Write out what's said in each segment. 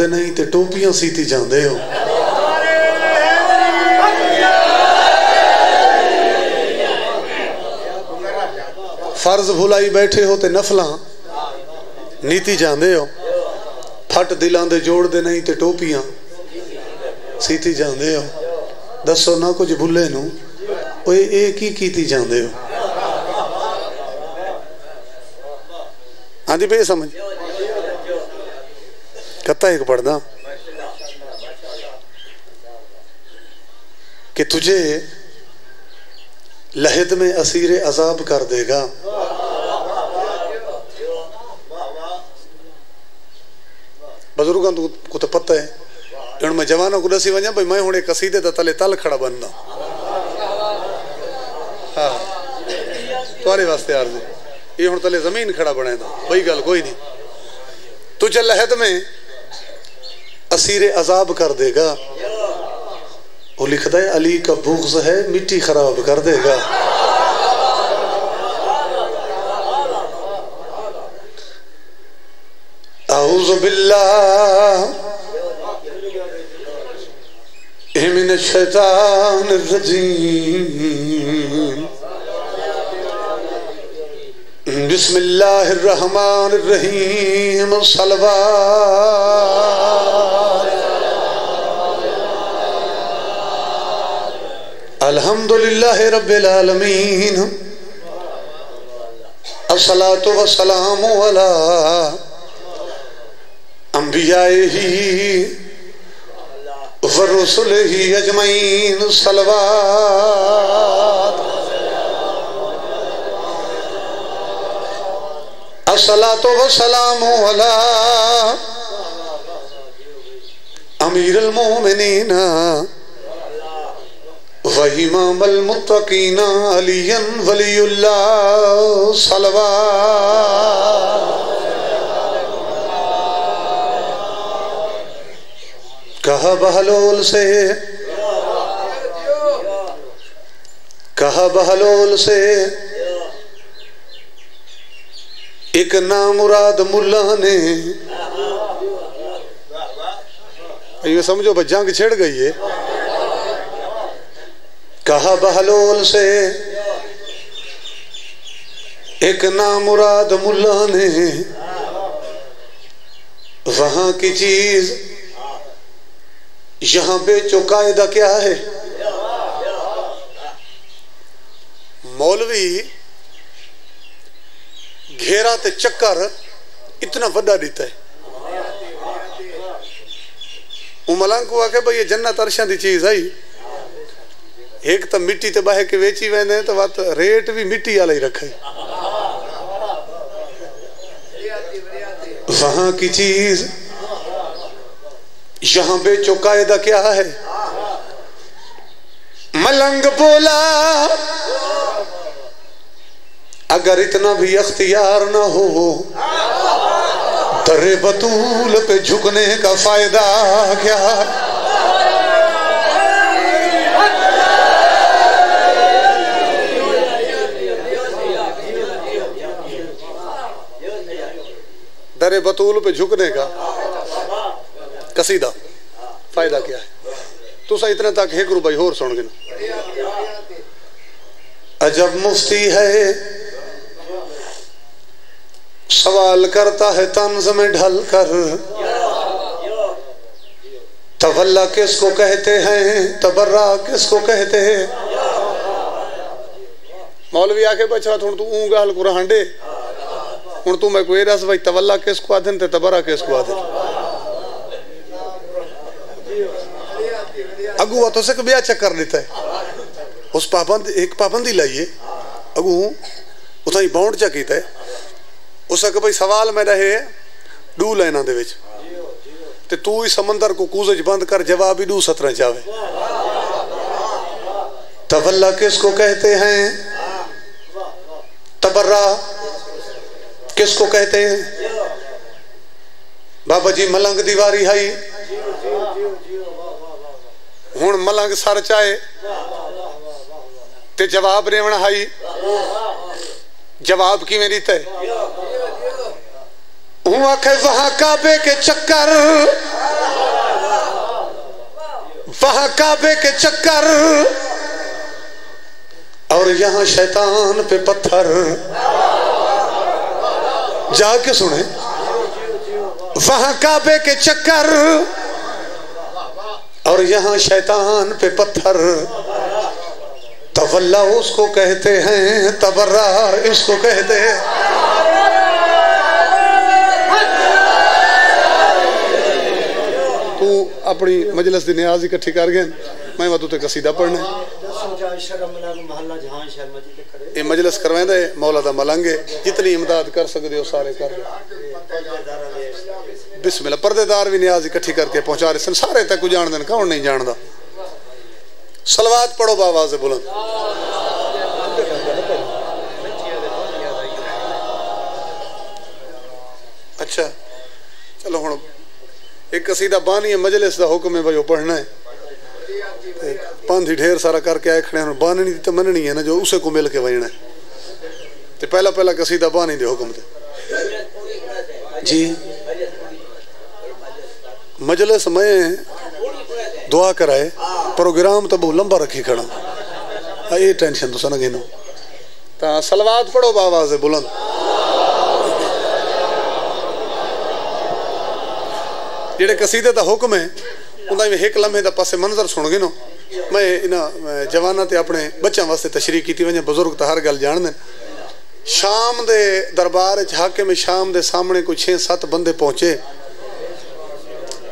जोड़ते नहीं तो टोपियां सीती जाते हो। फर्ज भुलाई बैठे हो तो नफलां नीति जाते हो। फट दिलों दे जोड़ते नहीं तो टोपियां सीती जाते हो। दसो ना कुछ भुले नू एक ही कीती जाते हो। हाँ जी बे समझ कत्ता एक पढ़ना कि तुझे लहद में असीरे अजाब कर देगा। बुजुर्गों को तो पता है। हुण मैं जवानों को दसी वजा भाई मैं हुणे कसीदे दा तले तल खड़ा बनना। हाँ तुम्हारे वास्ते अर्ज ये हुण तले जमीन खड़ा बने दा वही गल कोई नहीं। तुझे लहद में असीरे अजाब कर देगा। वो लिखता है अली का बुग़्ज़ है मिट्टी खराब कर देगा। औज़ु बिल्लाहि मिनश शैतानिर रजीम। बिस्मिल्लाहिर रहमानिर रहीम। सलवात अल्हम्दुलिल्लाहि रब्बिल आलमीन। अस्सलातु वस्सलामु अला अंबियाइही व रुसुलिही अजमईन। सलवात अस्सलातु वस्सलामु अला अमीरुल मोमिनीन व इमामुल मुत्तकीन अलियन वलियुल्लाह। सलवात कहा बहलोल से एक नामुराद मुल्ला ने ये समझो भाई जंग छिड़ गई है। कहा बहलोल से एक नामुराद मुल्ला ने वहां की चीज यहां बेचो कायदा क्या है। मौलवी घेरा ते चक्कर इतना बड़ा देता है। मलंग को आके भाई ये जन्नत अर्शां दी चीज आई। एक तो मिट्टी ते बह के वेची वेंदे तो बात रेट भी मिट्टी वाला ही रखे। वहां की चीज यहां बेचो कायदा क्या है। मलंग बोला अगर इतना भी अख्तियार ना हो दरे बतूल पे झुकने का फायदा क्या। दरे बतूल पे झुकने का कसीदा फायदा क्या है। तुसा इतने तक एक रुपये होर सुन गिना। अजब मुफ्ती है सवाल करता है तंज में ढल कर। तवल्ला किसको कहते हैं तबर्रा किसको कहते हैं। मौलवी आके बचा हूं तू गाल को हांडे हूं तू मैं कोई दस भाई तवल्ला किसको आदन ते तबर्रा किसको आदन। अगू तो से ब्याह चक्कर लेता है उस पाबंद एक पाबंदी लाइए अगू उतना ही बाउंड चा कीता है उस भाई सवाल में रहे डू लाइना दे विच ते तू ही समंदर को कूजज बंद कर जवाब ही डू 17 जावे। तवल्ला किसको कहते हैं तबर्रा किसको कहते हैं। बाबा जी मलंग दीवारी है हुण मलंग सर चाहे ते जवाब रेवण हाई। जवाब किवें दीता है हूं आखे वहां काबे के चक्कर वहां काबे के चक्कर और यहाँ शैतान पे पत्थर। जाके सुने, वहां काबे के चक्कर और यहाँ शैतान पे पत्थर। तवल्ला उसको कहते हैं, तबर्रा इसको कहते हैं। तू अपनी मजलिस दी नियाज इकट्ठी कर गए, मैं वह तुते कसीदा पढ़ना ये मजलिस करवाएंदे मौला दा मलंगे। जितनी इमदाद कर सकते हो सारे कर। बिस्मिल्लाह। पर्देदार भी नियाज इकट्ठी करके पहुंचा रहे सन, सारे तक जान देन, कौन नहीं जानदा। सलवात पढ़ो बावाज़ बुलंद। अच्छा चलो हुण एक कसीदा बानी मजलिस दा हुक्म है भाई वो पढ़ना है। पांधी ढेर सारा करके आए खड़े हैं, बाननी तो मननी है ना जो उसे को मिल के वजना है। तो पहला पहला कसीदा बानी दे हुक्म दे जी। मजलिस में दुआ कराए, प्रोग्राम तो बहुत लंबा रखी खड़ा, ये टेंशन तो सन गिनो। ता सलवात पढ़ो बावाज़ बुलंद। जेड़े कसीदे दा हुक्म है उन्दा एक लम्हे दा पासे मंजर सुन गिनो। मैं इन्हां जवाना ते अपने बच्चों वास्ते तशरीह की वजे, बुजुर्ग तो हर गल जान दें। शाम दे दरबार हाकिम शाम दे सामने कोई 6-7 बंदे पहुंचे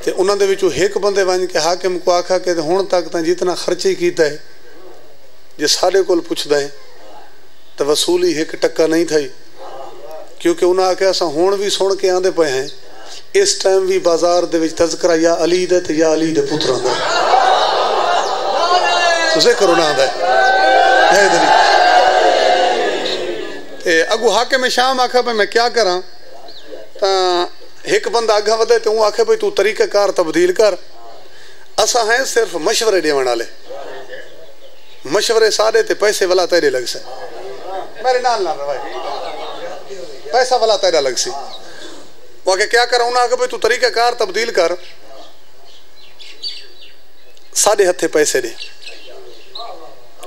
ते उन्हां दे विचों एक बंदे वन के हाकिम को आखा कि हुण तक तां जितना खर्चे कीता है जे साडे कोल पुछदा है तो वसूली 1 टक्का नहीं थी, क्योंकि उन्हें आख्या असां हुण भी सुन के आंदे पे हैं इस टाइम भी बाजार दे विच तज़किरा या अली दे ते या अली दे पुत्रां दा ज़िक्र उन्हां दा है। अगू हाकिम शाम आखा भाई मैं क्या करा, एक बंदा अगा वधे तो आखे भाई तू तरीक़ाकार तब्दील कर। असा हैं सिर्फ मशवरे देवन वाले, मशवरे साढ़े ते पैसे वाला तेरे लग से, मेरे नाल ना भाई पैसा वाला तेरा लग सी। वो आके क्या करा, उन्हें आखे भाई तू तरीक़ाकार तब्दील कर, साढ़े हथे पैसे दे।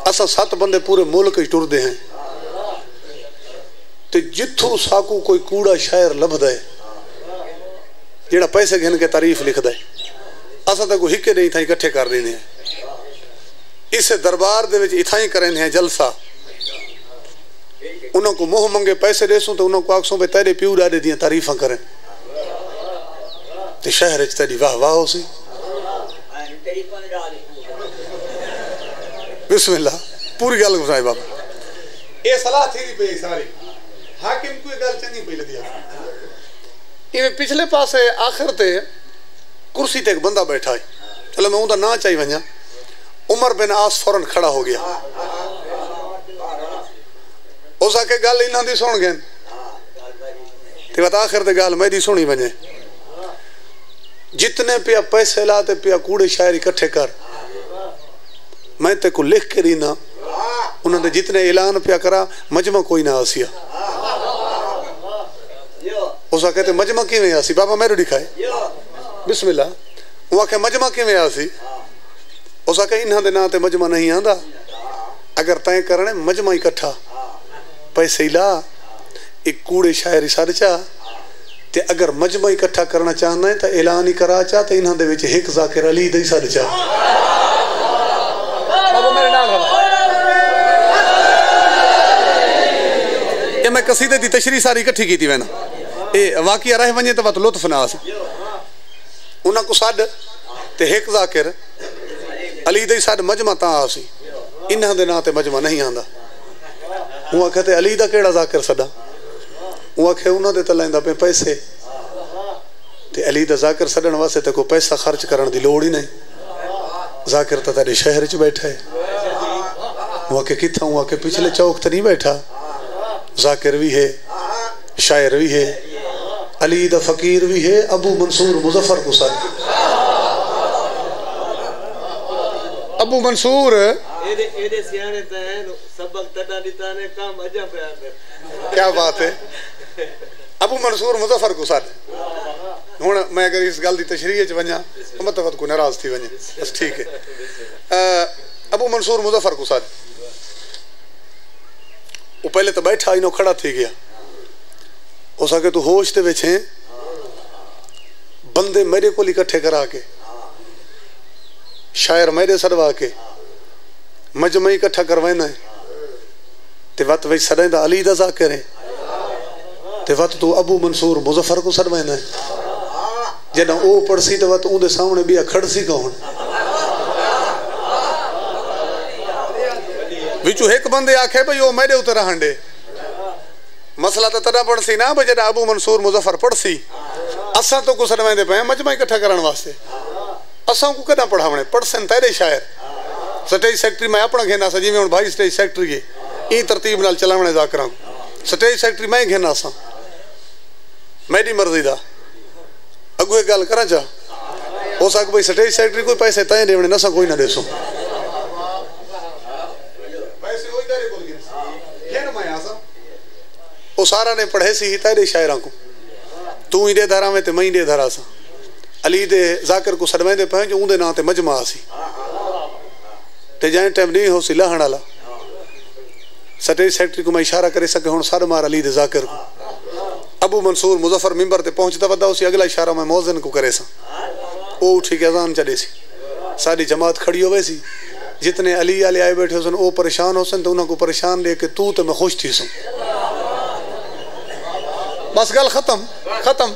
असा 7 बंदे पूरे मुल्क टुरदे हैं ते जिथों साकू कोई कूड़ा शायर लभदा है जेड़ा पैसे गिन के तारीफ लिखदा है, असा तो कोई हिक्के नहीं था इकट्ठे कर देने हैं। इस दरबार दे विच इथाई करें हैं जलसा, उन्होंने मुँह मंगे पैसे देसूं तो उन्होंने आखसूं भाई तेरे प्यू डाडे दियां तारीफा करें तो शहर तेरी वाह वाह हो सी। बिस्मिल्लाह पूरी गल गुजाए बाबा, ये सलाह थी पे सारी हाकिम को गल चंगी पई लगी। इवें पिछले पासे आखिर ते कुर्सी ते एक बंदा बैठा है, चलो मैं उनका ना चाहिए वजा। उमर बिन आस फौरन खड़ा हो गया, उस आके गल इन्हां दी सुन गए ते बात आखिर ते गल मेरी सुनी वजे। जितने पिया पैसे ला ते पिया कूड़े शायर इकट्ठे कर, मैं ते को लिख के दीना। उन्होंने जितने ऐलान पिया करा मजमा कोई ना आसिया। उस कहते मजमा किवें आसी बाबा मेरे दिखाए बिस्मिल्लाह। वो आखे मजमा किवें आसी, उस आखे इन्हां दे नां ते मजमा नहीं आंदा, अगर तय करने मजमा इकट्ठा पैसे ला एक कूड़े शायरी सरचा ते अगर मजमा इकट्ठा करना चाहना है तो ऐलान ही करा चा तो इन्हां दे विच एक ज़ाकिर अली दे सरचा। ये मैं कसीदे दी तशरीह सारी इकट्ठी की थी वैना, ये वाकिया रह वजे तो वत लुत्फ ना आसी। उन्हां को सड ते एक ज़ाकिर अली दे सड मजमा ता आसी, इन्हां दे नां ते मजमा नहीं आंदा। वो आखे ते अली दा केड़ा ज़ाकिर सदा, वो आखे उन्हां दे ते लैंदा पे पैसे ते अली दा ज़ाकिर सडण वास्ते ते कोई पैसा खर्च करन दी लोड़ ही नहीं, ज़ाकिर तो तेरे शहर च बैठा है। वो आके किथा, वो आके पिछले चौक तो नहीं बैठा, ज़ाकिर भी है शायर भी है अली दा फकीर भी है अबू मंसूर मुजफ्फर को सर। अबू मंसूर क्या बात है, अबू मंसूर मुजफ्फर को सर हुण मैं अगर इस गल की तशरीह च वञा मतलब को नाराज थी वञे बस ठीक है। अबू मंसूर मुजफ्फर को साथ वो पहले तो बैठा इनो खड़ा थी गया हो सके तू होश दे विच है बंदे मेरे को इकट्ठे करा के शायर मेरे सड़वा के मजमा इकट्ठा करवाना है ते वत वही सदा अली दा ज़ाकिर है ते वत तू अबू मंसूर मुजफ्फर को सड़वाना है जदा ओ पढ़सी तो वत उनके सामने बिया खड़सी कौन विचू एक बंदे आखे भाई वो मेरे उतर रहंडे मसला तो तदा पढ़सी ना भाई जदा अबू मंसूर मुजफ्फर पढ़सी असा तो कुछ सड़वाते पे मजमा इकट्ठा करने वास्ते असा को कदा पढ़ावने पढ़सन तेरे शायर स्टेज सेक्रेटरी मैं अपना घेना सा जिवें हुण भाई स्टेज सेक्रेटरी है ई तरतीब नाल चलावणे ज़ाकिरां स्टेज सेक्रेटरी मैं घेना सा मेरी मर्जी दा अगुए गल करा चा हो सक भाई स्टेज सेक्रेटरी कोई पैसे तय देवने नसा कोई ना देसो पैसे ओई तेरे कोल घेन मैं आसा ओ सारा ने पढ़े सी तेरे शायरां को तू ही दे धरा में ते मैं दे धरा सा अली दे ज़ाकिर को सड़वेंदे पे जो उनदे नां ते मजमा सी ते जैं टाइम नहीं हो सी लहण वाला स्टेज सेक्रेटरी को मैं इशारा करे सके हुण सड़ मार अली दे ज़ाकिर को अबू मंसूर मुजफ्फर मिंबर ते पहुंचता वदा उसी अगला इशारा मैं मौज़िन को करे सा ओ उठी के अज़ान चढ़े सी सारी जमात खड़ी होवे सी जितने अली वाले आए बैठे सन ओ परेशान हो सन तो उन्होंने को परेशान देख तू तो मैं खुश थी सू बस गल खत्म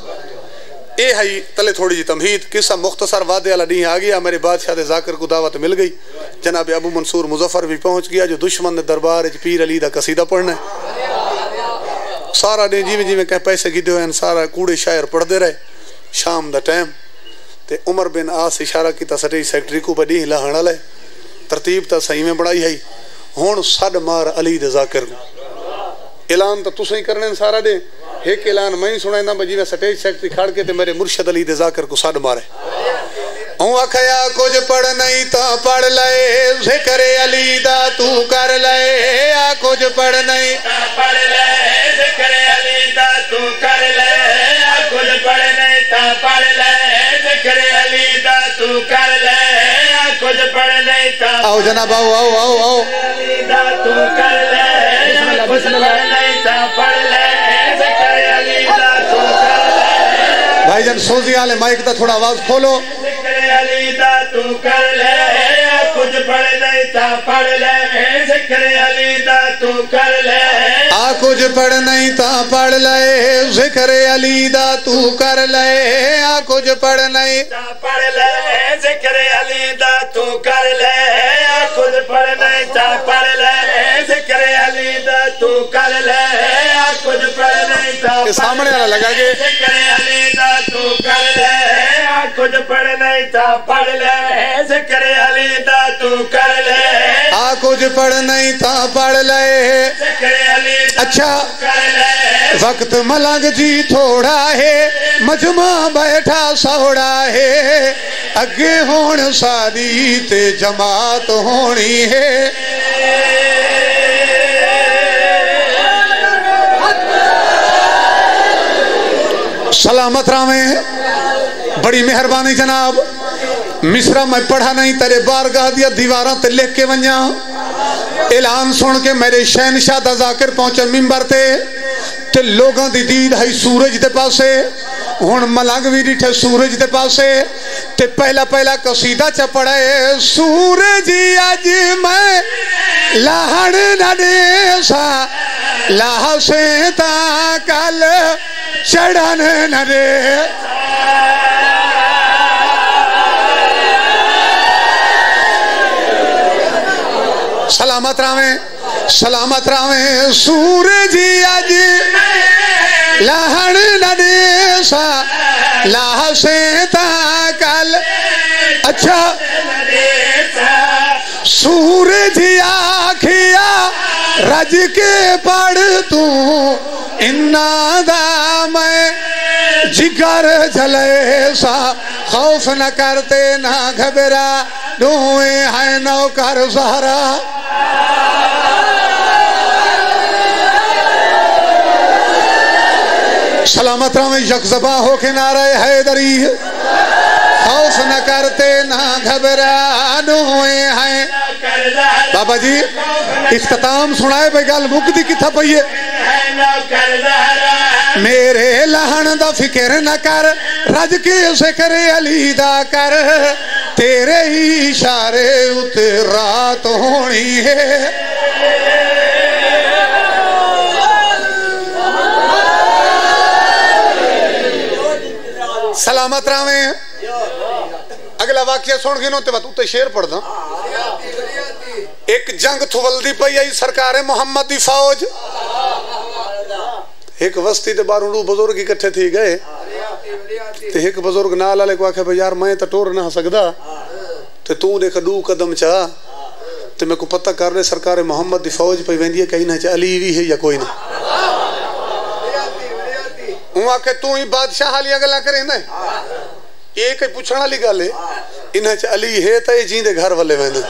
ए है तले थोड़ी जी तमहीद किस्सा मुख्तसर वादे वाला डी आ गया मेरे बादशाह दे ज़ाकिर को दावत मिल गई जनाब अबू मंसूर मुजफ्फर भी पहुंच गया जो दुश्मन दे दरबार पीर अली दा कसीदा पढ़ना है सारा दिन जिमें जिमें कह पैसे गिदे हुए सारा कूड़े शायर पढ़ते रहे शाम दा टाइम ते उमर बिन आस इशारा किया स्टेज सेक्रेटरी को बड़ी हिलाहण वाले तरतीब तो सही में बनाई है हुण सड मार अली दे ज़ाकिर ऐलान तो तुसें ही करने सारा दे एक ऐलान मैं ही सुना जिवें स्टेज सेक्रेटरी खड़ के ते मेरे मुर्शद अली दे ज़ाकिर को सड मारे हूँ आखया कुछ पढ़ नहीं तो पढ़ ले ज़िक्र अली दा तू कर ले आ कुछ पढ़ नहीं पढ़ ले ज़िक्र अली दा तू कर ले आ कुछ पढ़ नहीं तो पढ़ ले ज़िक्र अली दा तू कर ले आ कुछ पढ़ नहीं तो आओ जनाब आओ अली दा तू कर ले आ कुछ पढ़ नहीं तो पढ़ ले ज़िक्र अली दा तू कर ले भाईजान सोजी वाले माइक दा थोड़ा आवाज खोलो अली दा तू कर ले कुछ पढ़ नहीं था पढ़ ले ज़िक्र अली दा तू कर ले आ कुछ पढ़ नहीं था पढ़ ले ज़िक्र अली दा तू कर ले आ कुछ पढ़ नहीं था पढ़ ले ज़िक्र अली दा तू कर ले आ कुछ पढ़ नहीं था पढ़ ले ज़िक्र अली दा तू कर ले आ कुछ पढ़ नहीं था सामने वाला लगा के ज़िक्र अली दा तू कर ले आ कुछ पढ़ नहीं था पढ़ ले ज़िक्र अली दा तू कर ले आ कुछ पढ़ नहीं था पढ़ ले ज़िक्र अली अच्छा कर ले वक्त मलंग जी थोड़ा है मजमा बैठा सोड़ा है अगे होण सादी ते जमात होनी है सलामत रावे बड़ी मेहरबानी जनाब मिसरा मैं पढ़ा नहीं तेरे बारगाह दिया दीवारा ते लिख के वन्या ऐलान सुन के मेरे शहनशाह दा ज़ाकिर पहुंचे मिंबर ते लोगों दी दीद है सूरज दे पासे हुण मलंग भी डिठे सूरज दे पासे ते पहला कसीदा च पढ़े सूरज अज मैं लाहण न देसा लाह से ता कल चढ़न न दे सलामत रावे सूरज अज लहण न देसा लाह से ता कल अच्छा सूरज आखिया रज के पढ़ तू इन्ना दा मैं जिगर जले सा खौफ न करते ना घबरा डोए है नौकर सहारा सलामत रहे यकजबा हो के नारे हैदरी खौफ न करते ना घबरानो हैं। बाबा जी इख्तिताम सुनाए भाई गल मुकदी किथा पई है। मेरे लहन दा फिक्र न कर रज के जिक्र अली दा कर तेरे ही इशारे उते रात होनी है। सलामत रावे अगला वाक्य सुन गिनो ते उत्ते शेर पढ़दा। एक जंग थुवलदी पई आई सरकार मोहम्मद दी फौज एक बस्ती ते बारू बुजुर्ग इकट्ठे थी गए ते एक बुजुर्ग नाल वाले को आखे भाई यार मैं तो टोर ना सकदा ते तू देख 2 कदम चा ते मेरे को पता कर ले सरकार मोहम्मद दी फौज पई वेंदी है कहीं ना अली भी है या कोई ना। आखे तू ही बादशाह वाली गल्लां करे ना ये कई पूछण वाली गल है। इन्हां च अली है तो ये जींदे घर वाले वेंदे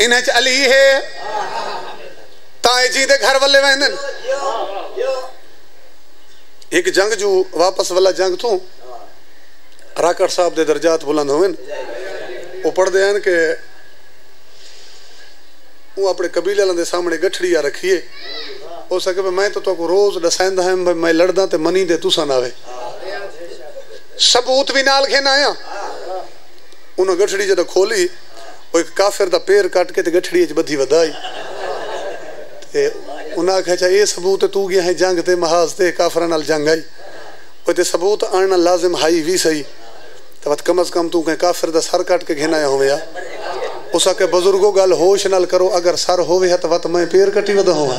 इन्हां च अली है ताए जींदे घर वाले वेंदे। एक जंग जो वापस वाला जंग तू राकड़ साहब दे दर्जात बुलंद होवन वो पढ़दे हैं कि वो अपने कबीले दे सामने गठड़िया रखिए हो सके मैं तो रोज दसाइंदा है मैं लड़दा ते मनी दे तुसा ना आवे सबूत भी नाल घेन आया। उन्हें गठड़ी जब खोली वो एक काफिर दा पैर कट के ते गठड़ी च बधी वधाई ते उन्हें आख्या ये सबूत तू गया है जंग ते महाज ते काफिरां नाल जंग आई वो ते सबूत आणना लाजिम हाई भी सही तो कम अज कम तू कहीं काफिर दा सर कट के घेन आया होवे उस आके बुजुर्गो गल होश नाल करो अगर सर होवे तो वत मैं पैर कटी वधा होवा।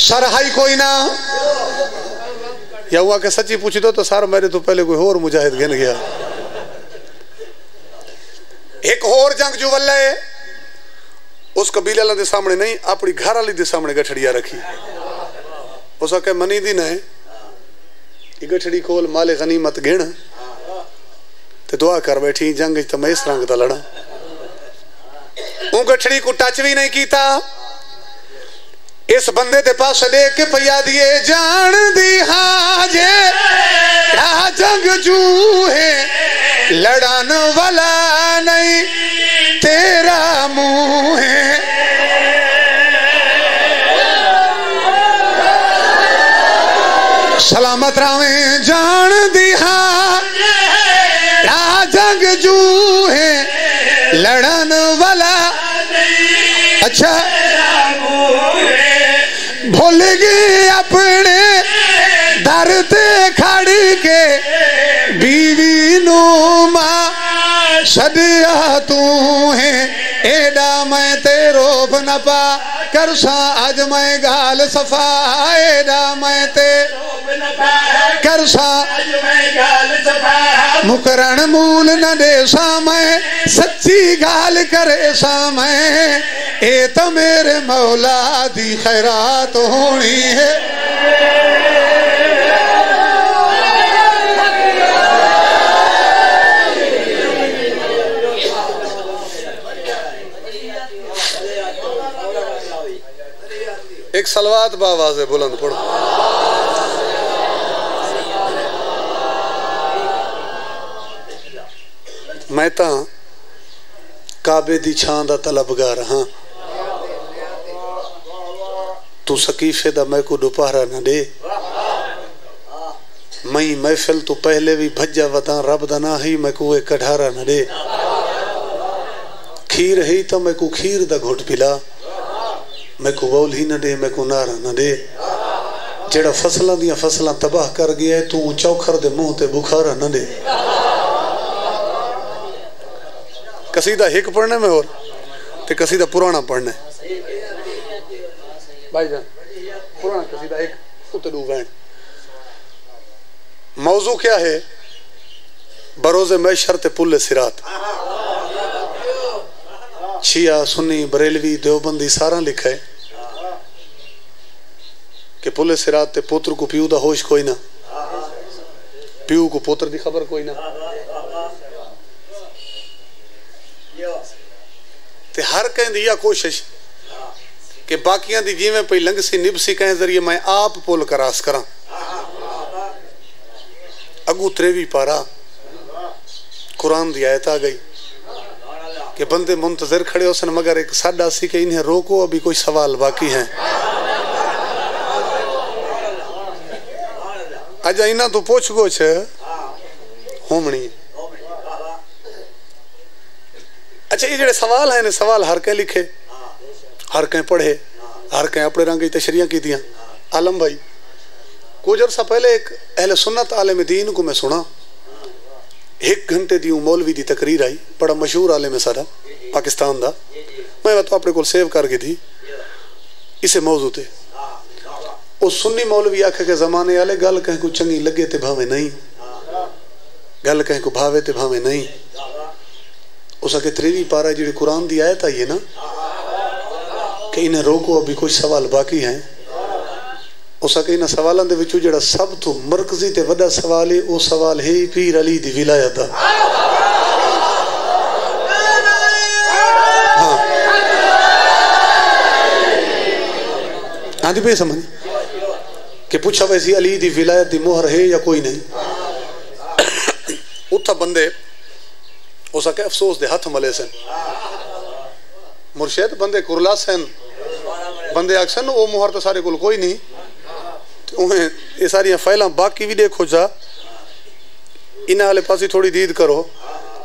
सर हाई कोई ना या हुआ के सच्ची पूछी दो तो सर मेरे तो पहले कोई और मुजाहिद गिन गया। एक और जंग जो वल्ला है उस कबीले दे सामने नहीं अपनी घर वाली दे सामने गठड़िया रखी उस आके मनी दी ने गठड़ी खोल माले गनीमत गिन ते दुआ कर बैठी जंग तो मैं इस रंग दा लड़ा। वो गठड़ी को टच भी नहीं कीता इस बंदे दे पास देख के पया दिए जान दी हाजे जंग जू है लड़न वाला नहीं तेरा मुंह है। सलामत रावे जान दी जंग जू है लड़न वाला अच्छा भूल गई अपने दर ते खड़ी के बीवी नू मां सदिया तू है एडा मैं तेरो न पा कर सा अज मैं गाल सफा एडा मैं ते कर सा मुकरण मूल न दे सा मैं सच्ची गाल करे सा मैं ए तो मेरे मौला दी खैरात होनी है। एक सलवात बावाज है बुलंद पढ़ो। मैं ता काबे दी छां दा तलबगार हाँ तू सकीफे दा मैं को दोपहरा न दे मई महफिल तू पहले भी भज्जा वदा रब दा ना ही मैं को कढ़ारा न दे खीर ही तो मैं को खीर दा घुट पिला मैं को बौल ही न दे मैं को नारा न दे जेड़ा फसलां दियां फसलां तबाह कर गया है तू चौखर दे मुंह ते बुखारा न दे। कसीदा हिक पढ़ने में और ते कसीदा पुराना पढ़ना है भाईजान पुराना कसीदा एक उतलू वैन। मौजू क्या है बरोज़े मैशर ते पुल सिरात शिया सुन्नी बरेलवी देवबंदी सारा लिखा है कि पुल सिरात ते पुत्र को प्यू दा होश कोई ना प्यू को पुत्र दी खबर कोई ना ते हर कहीं दी कोशिश कि बाकियां दी जिवें पई लंघसी निभसी कहीं जरिए मैं आप पुल क्रॉस करा। अगू 23 पारा कुरान दी आयत आ गई कि बंदे मुंतजर खड़े हो सन मगर एक साडा सी कि इन्हें रोको, अभी कोई सवाल बाकी है। अज इन्हां तो पूछ गोछ होमनी। अच्छा ये जेड़े सवाल है ने सवाल हर कहीं लिखे, हर कहीं पढ़े, हर कहीं अपने रंग तशरियां की दियां। आलम भाई कुछ अर्सा पहले एक अहले सुन्नत आलिम दीन को मैं सुना, 1 घंटे दी मौलवी दी तकरीर आई, बड़ा मशहूर आलिम है सारा पाकिस्तान दा। मैं तो अपने को सेव करके थी इसे मौजू थे। उस सुन्नी मौलवी आखे के जमाने वाले गल कहीं को चंगी लगे ते भावे नहीं, गल कहीं को भावे ते भावे नहीं। उस आके 23 पारा जी कुरान दी आयत आई है ना कि इन्हें रोको, अभी कुछ सवाल बाकी हैं। उस आके इन सवालों के विचों जेड़ा सब तो मरकजी ते वड्डा सवाल है, वो सवाल है पीर अली दी विलायत दा। हाँ आदि पे समझ कि पूछा वैसी अली दी विलायत दी मोहर है या कोई नहीं। उठा बंदे उस आके अफसोस दे हाथ मले सन, मुर्शिद बंदे कुरला सन, बंदे आखसन वो मोहर तो सारे कोल कोई नहीं। ये सारिया फाइल बाकी भी देखो जा, इन्हें वाले पास थोड़ी दीद करो,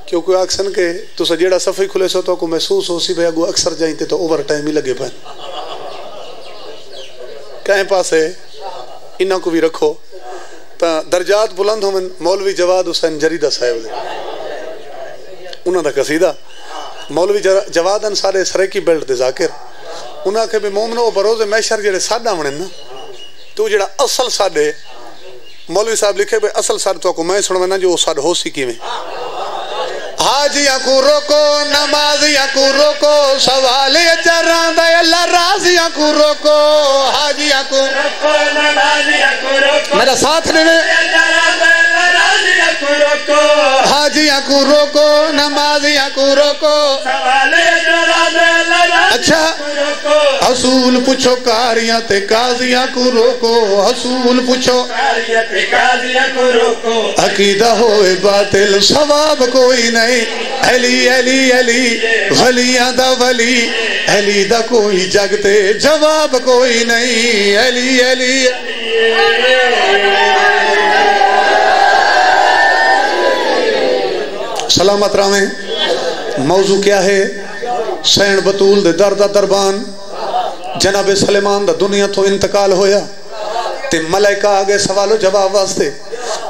क्योंकि आखसन के तुस जेड़ा सफी खुले सो तो को महसूस हो सी भाई अगो अक्सर जाते तो ओवर टाइम ही लगे पे कहीं पास है। इन्हों को भी रखो दर्जात बुलंद हो। मौलवी जवाद हुसैन जरीदा साहब दे उन्होंने कसीदा मौलवी जवाद अंसारे सरेकी बेल्ट दे जाकिर उन्हें आखे भी मोमनो बरोज़े मैशर जेड़े साडा बने ना तो जेड़ा असल साडे मौलवी साहब लिखे भाई असल साड तो को मैं सुनवाना जो साड हो सी किवें। हाजिया को रोको, नमाजिया को रोको, सवाल जरा अल्लाह राजिया को रोको। हाजिया को रोको, नमाजिया को रोको, मेरा साथ देवे। हाजिया को रोको, नमाजिया को रोको, अच्छा असूल पूछो कारियां ते काजिया को रोको। असूल पूछो कारियां ते काजिया को रोको। अकीदा होए बातिल सवाब कोई नहीं। अली अली अली वलियां दा वली, अली दा कोई जगते जवाब कोई नहीं। अली अली सलामत रावे। मौजू क्या है? सैन बतूल दे दर दा दरबान जनाब सलेमान दा दुनिया तो इंतकाल होया ते मलाइका आगे सवालो जवाब वास्ते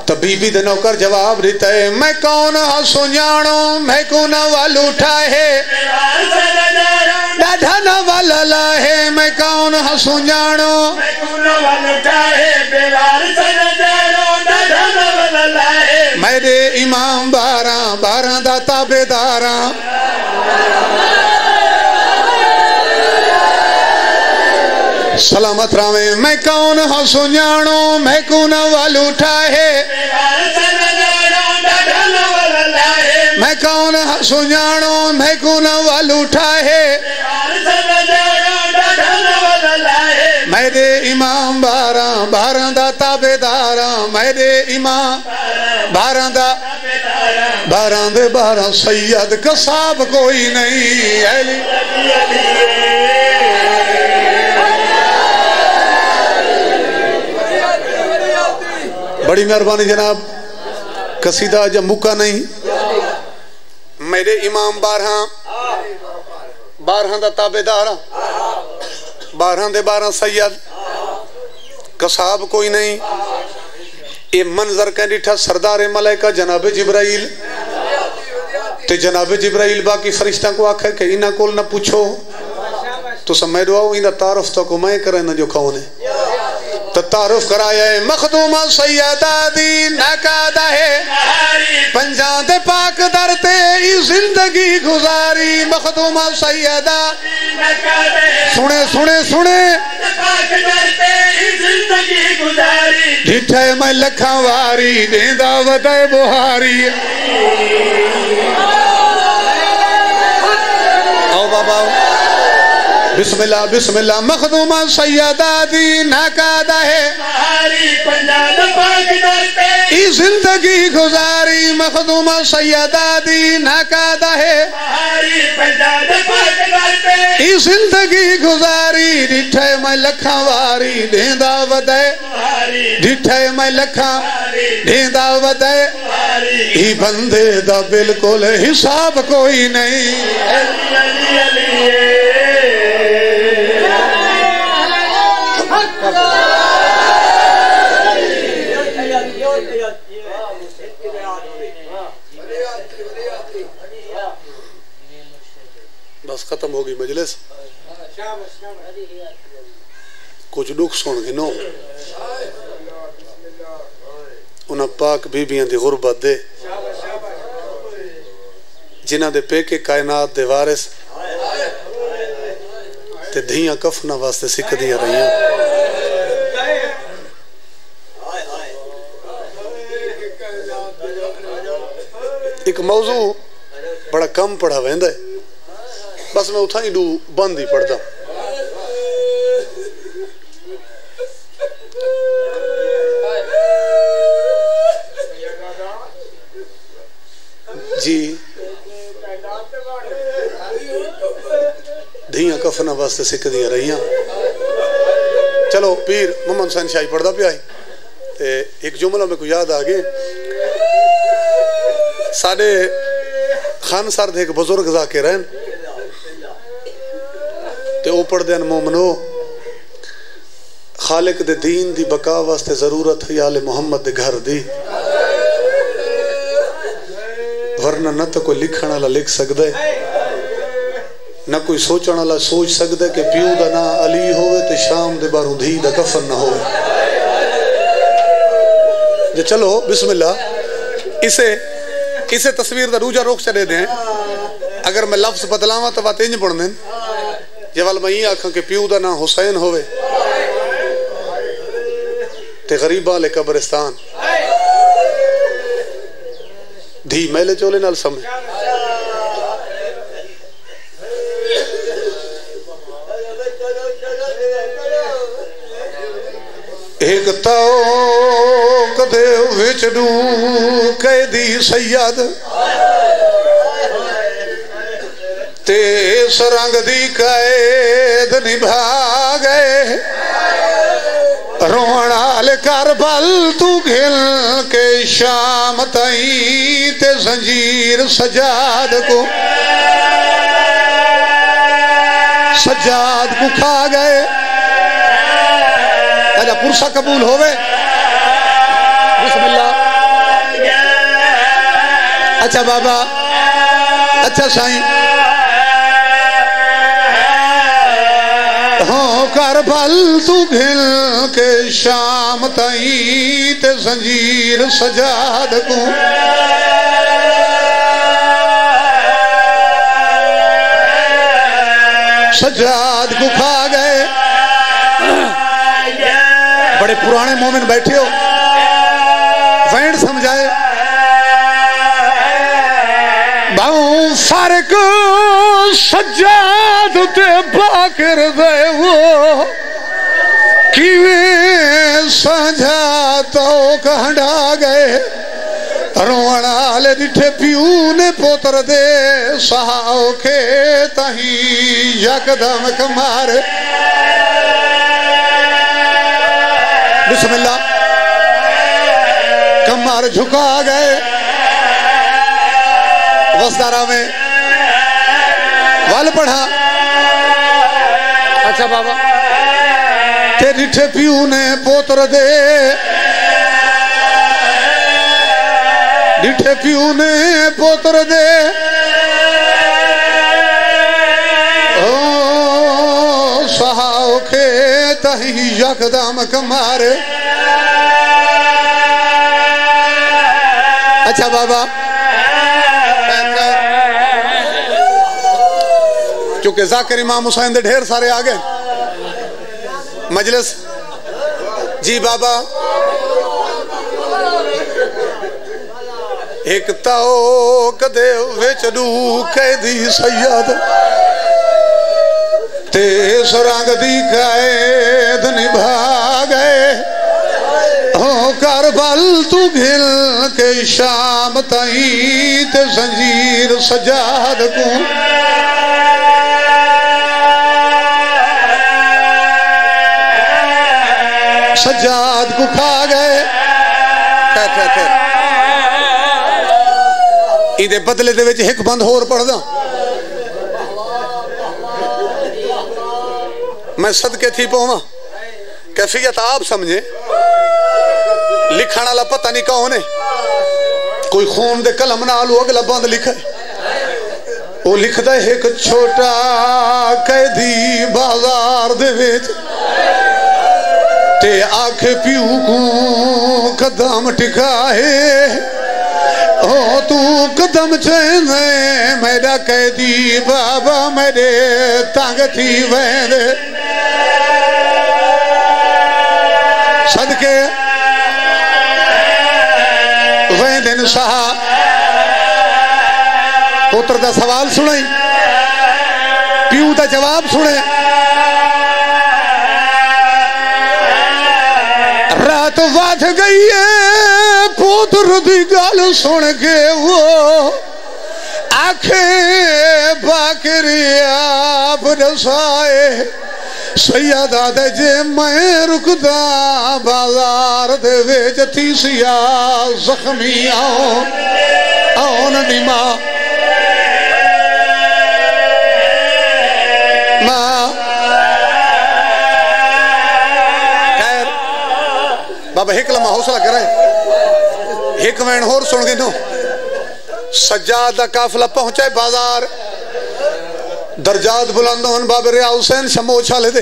तो बीबी दे नौकर जवाब देता है मैं कौन हाँ सुजानो मैं को न वाल उठाए डाढ़ा न वाला लाहे। मैं कौन हाँ सुजानो मेरे इमाम 12 दा ताबेदारा। सलामत रावे। मैं कौन हाँ सुजानो मैं को न वाल उठाए। मैं कौन हाँ सुजानो मैं को न वाल उठाए। मेरे इमाम 12 दा ताबेदारा। मेरे इमाम 12 दा 12 दे 12 सैयद कसाब कोई नहीं। अली बड़ी मेहरबानी जनाब, कसीदा जब मुक्का नहीं। मेरे इमाम 12 दा ताबेदार 12 दे 12 सैयद कसाब कोई नहीं। ये मंजर कह डिठा सरदार मलाइका जनाब जिब्राइल ते जनाब जिब्राइल बाकी फरिश्ता को आखे कि इन्हां कोल ना पूछो तो समय दुआओ इन्हां तारुफ तो को मैं करे ना जो कौन है तो तारुफ कराया है। मखदूमा सैयदा दी नकादा है पंजा दे पाक दरते जिंदगी गुजारी। मखदूमा सैयदा सुने सुने सुने डिठे मैं लखा वारी देंदा वदे बुहारी। आओ बाबा बिस्मिल्लाह बिस्मिल्लाह मखदूमा सैयदा दी नाकादा है जिंदगी गुजारी मखदूमा सैयदा दी नाकादा है जिंदगी गुजारी डिठे मैं लखा वारी ढेंदा वदे डिठे मैं लखा ढेंदा वदे ही बंदे दा बिल्कुल हिसाब कोई नहीं बस खत्म हो गई मजलिस कुछ दुख सुन गिनो उन्हें पाक बीबियां दी गुरबत दे जिन्हां दे पेके कायनात दे वारिस ते धियां कफना वास्ते सिकदियां रहियां एक मौजू बड़ा कम पढ़ा वेंदा है बस मैं उठा ही बंद ही पढ़ता जी धियां कफना वास्ते सिकदियां रहियां चलो पीर मोहम्मद हुसैन शाही पढ़ता पिया ते एक जुमला मेरे को याद आ गए साडे खान सर दे एक बुजुर्ग जाके रहन ते ओ पढ़दे न मोमनो खालिक दे दीन दी बका वास्ते जरूरत है आले मोहम्मद दे घर दी वरना न तो कोई लिखण वाला लिख सकदा है न कोई सोचण वाला सोच सकदा है कि प्यू दा ना अली होवे ते शाम दे बारू धी दा कफन ना होवे जे चलो बिस्मिल्लाह इसे तस्वीर दा रूजा रोक चले दें अगर मैं लफ्ज बदलावा तो बात इंज पढ़ने जे वाल मैं आखा कि प्यू दा ना हुसैन होवे ते गरीबा ले कब्रिस्तान धी मेले चोले नाल समय एक ताओ कदे विच डू कैदी सैयद ते सरंग दी कैद निभा गए रोण आल करबल तू घिल के शाम तई ते जंजीर सजाद को खा गए अजा पुरसा कबूल होवे बिस्मिल्लाह अच्छा बाबा अच्छा साईं हो करबल तू घिल के शाम तई ते जंजीर सजाद को सजाद को खा गए बड़े पुराने मोमिन बैठे हो वैंड समझाए बाऊ फर्क सजाद ते बाकर दे वो किवें समझा तो कहंडा गए रोवण आले दिठे पियू ने पोतर दे सहाओ के तही यकदम कमार बिस्मिल्लाह कमार झुका गए वसदारा में वाल पढ़ा अच्छा बाबा ते दिठे पियू ने पोतर दे डिठे पियू ने पोतर दे ओ सहाओ के तही यकदम कमारे अच्छा बाबा क्योंकि जाकिर इमाम हुसैन दे ढेर सारे आ गए मजलिस जी बाबा एक ताओ कदे विच डू कैदी सैयद ते सुरंग दी कैद निभा गए हो करबल तू घिल के शाम ताई ते जंजीर सजाद को सजाद को खा गए। खैर इदे बदले दे विच एक बंद होर पढ़दा मैं सदके थी पवा कैफियत आप समझे लिखण वाला पता नहीं कौन है कोई खून दे कलम नाल अगला बंद लिखा वो लिखदा एक छोटा कैदी बाजार दे विच ते आख प्यू को कदम टिकाए ओ तू कदम चेंदे मेरा कैदी बाबा मेरे तंग थी वेंदे सदके वेंदे साहा पुत्र दा सवाल सुने प्यू दा जवाब सुने रात वध गई है पुत्र दी गल सुन के वो आखे बाकरी आप रसाए सैयदा दे जे मैं रुकदा बाजार दे विच तीसिया जख्मी आउन निमा बाबा एक लम्हा हौसला करे एक वैन होर सुन के नो सज्जाद दा काफिला पहुंचा बाजार दरजात बुलंद होन बाबे रिया हुसैन शमोच वाले दे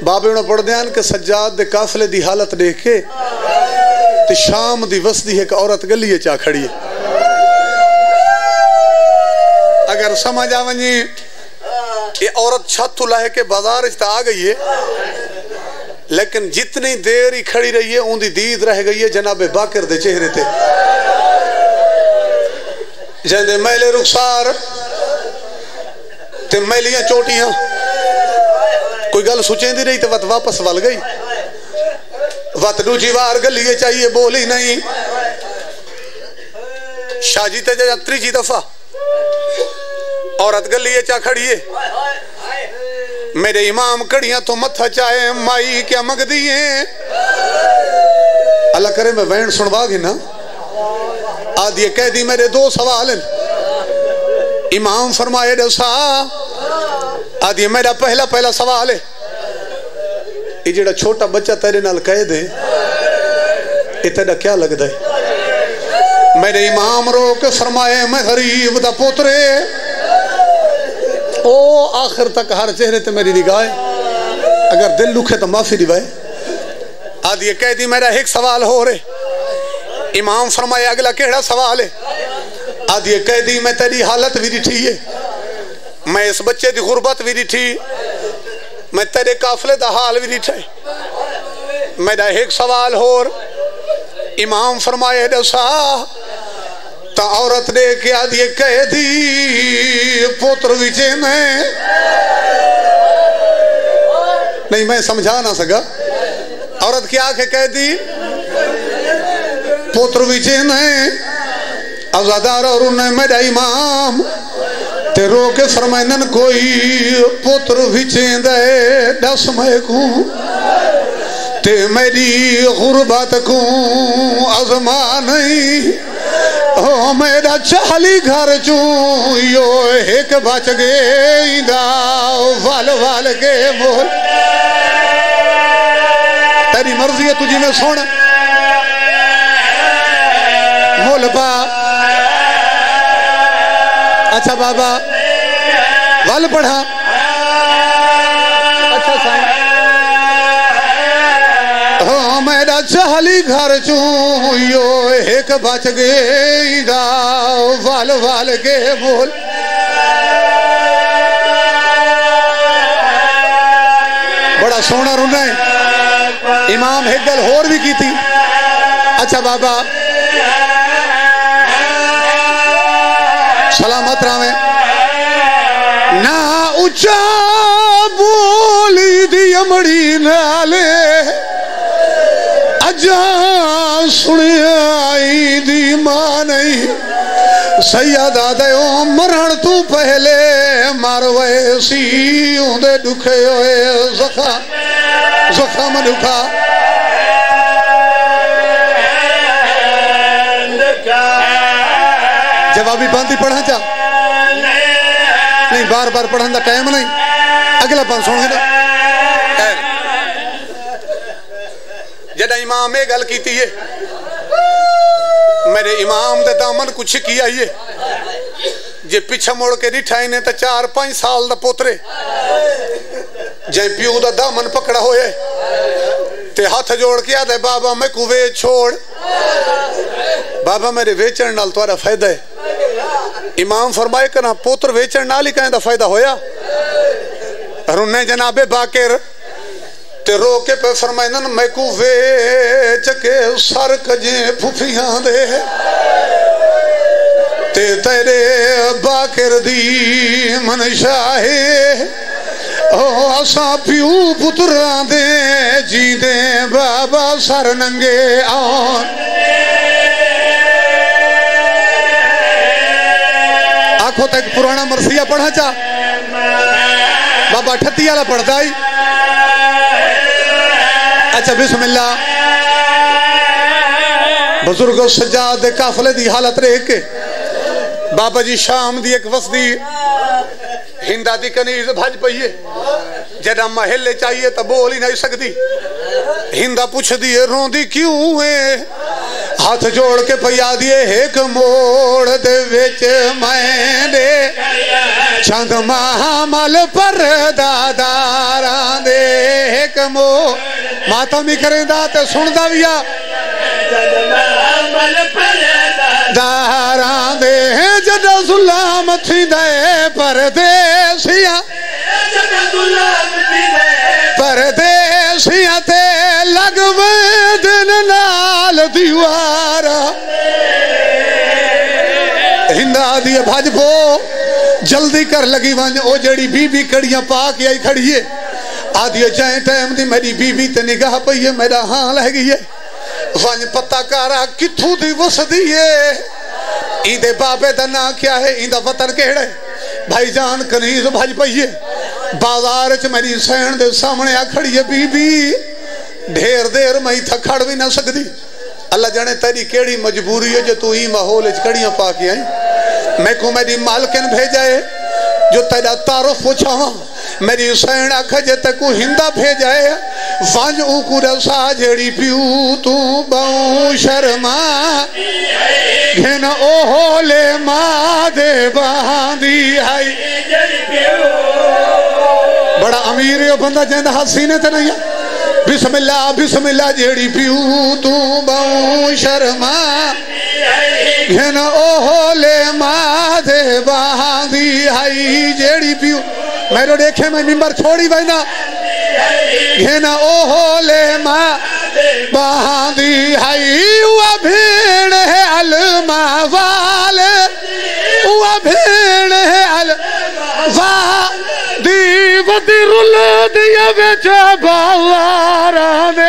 बाबे उन्हें पढ़ दियान कि सज्जाद दे काफिले दी हालत देख के ते शाम दी वसदी एक औरत गली चा खड़ी है अगर समझ आ वनी ये औरत छत लाहे के बाजार आ गई है लेकिन जितनी देर ही खड़ी रही है उनकी दीद रह गई है जनाबे बाकर दे चेहरे ते जंदे मैले रुखसार ते मैलियां चोटियां कोई गल सोचेंदी रही तो वत वापस वल गई वत दूजी बार गलिए चाहिए बोली नहीं शाजी ते त्रीजी दफा औरत गलिए चा खड़ी है मेरे इमाम कड़ियां तो मत्था चाहे माई क्या मंगदी है अल्लाह करे मैं वैन सुनवा गी ना आदि कह दी मेरे दो सवाल हैं इमाम फरमाए दसा आदि मेरा पहला सवाल है ये जेड़ा छोटा बच्चा तेरे नाल कह दे ये तेरा क्या लगता है मेरे इमाम रो के फरमाए मैं गरीब दा पोतरे ओ आखिर तक हर चेहरे ते मेरी निगाह है अगर दिल दुखे तो माफी दिवाए आदि कह दी मेरा एक सवाल हो रहे इमाम फरमाए अगला केड़ा सवाल है आदि कह दी मैं तेरी हालत भी दिठी है मैं इस बच्चे की गुरबत भी दिठी मैं तेरे काफिले का हाल भी दिठा मेरा एक सवाल होर इमाम फरमाए दसा तो औरत ने क्या दिए कह दी पुत्र विजय में नहीं मैं समझा ना सका औरत क्या कह दी पुत्र विजय ने अजादार और उन्हें मेरा इमाम ते रो के फरमाइनन कोई पुत्र विजय दे दस मैं को ते मेरी गुरबत को अजमा नहीं ओ मेरा चाली घर चू यो एक बच गए वाल वाल के बोल तेरी मर्जी है तुझी में सुन बोल बा अच्छा बाबा वाल पढ़ा अच्छा साईं मेरा चाली घर चू यो एक बच गए वाल वाल के बोल बड़ा सोना रुना है इमाम एक गल होर भी की थी अच्छा बाबा सलामत रावे ना उच्चा नाले अजा सुनियाई दी मां नहीं सैयदा दे मरण तू पहले मर वैसी उंदे दुखे होए जख्म दुखा जवाबी बंद ही पढ़ा चा नहीं बार बार पढ़ने का टाइम नहीं अगला बंद सुन ना जब इमाम ये गल की है मेरे इमाम दे दामन कुछ किया ये जे पिछा मुड़ के डिठा ने तो 4-5 साल दा पोतरे जे प्यू दा दामन पकड़ा होए ते हाथ जोड़ के आदे बाबा मैं को वेच छोड़ बाबा मेरे वेचन नाल तुम्हारा फायदा है इमाम फरमाए करना पोत्र वेचन नाल ही कहने दा फायदा होया रुन्ने जनाबे बाकिर ते रो के पे फरमाइंदन मैं को वेच के सर कजे फुफियां दे ते तेरे बाकिर दी मनशा है ओ असा प्यू पुत्रां दे जींदे बाबा सर नंगे आन आखो तक पुराना मरसिया पढ़ा चा बाबा 38 वाला पढ़ता ही अच्छा बिस्मिल्लाह बुजुर्ग सज्जाद दे काफले दी हालत रह के बाबा जी शाम दी एक वसदी हिंदा दी कनीज भज पईए जदा महल्ले चाहिए तो बोल ही नहीं सकती हिंदा पूछ दिए रोंदी क्यों है हाथ जोड़ के पया दिए एक मोड़ दे विच मैंने चंद महामल पर दादारां दे एक मो माता भी करेंदा ते सुनदा भी आ दारां दे जदा जुलाम थींदा परदेसिया परदेसिया ते लगवे दिन नाल दीवारा हिंदा दी भजपो जल्दी कर लगी वन ओ जड़ी बीबी कड़ियां पा के आई खड़ी है आदि जाए टाइम दी मेरी बीबी ते निगाह पई है मेरा हां लह गई है वन पता कारा किथू दी वसदी है इंदे बाबे दा ना क्या है इंदा वतन केड़ा है भाईजान कनीज भज पई है बाजार च मेरी सैन दे सामने आ खड़ी है बीबी ढेर देर मैं इत्थे खड़ भी ना सकदी अल्लाह जाने तेरी केड़ी मजबूरी है जो तू ही माहौल च कड़ियां पा के आई मैं को मेरी मालकिन भेजा है जो तेरा तारुफ पूछावा मेरी सैन आख जे तक हिंदा भेजा है वंज ऊकू रसा जेड़ी प्यू तू बहु शर्मा घिन ओहोले मां दे बांदी आई बड़ा अमीर है बंदा जंदा हाथ सीने ते नहीं है बिस्मिल्लाह बिस्मिल्लाह जेड़ी प्यू तू बहु शर्मा घिन ओहोले मां दे बांदी आई जेड़ी प्यू मेरो देखे मैं मिंबर छोड़ी बैना घिन ओहोले मां बांदी आई हुआ भीड़ है अलमा वाले हुआ भीड़ है अलवा दी वदी रुल दिया बेचा बालारा ने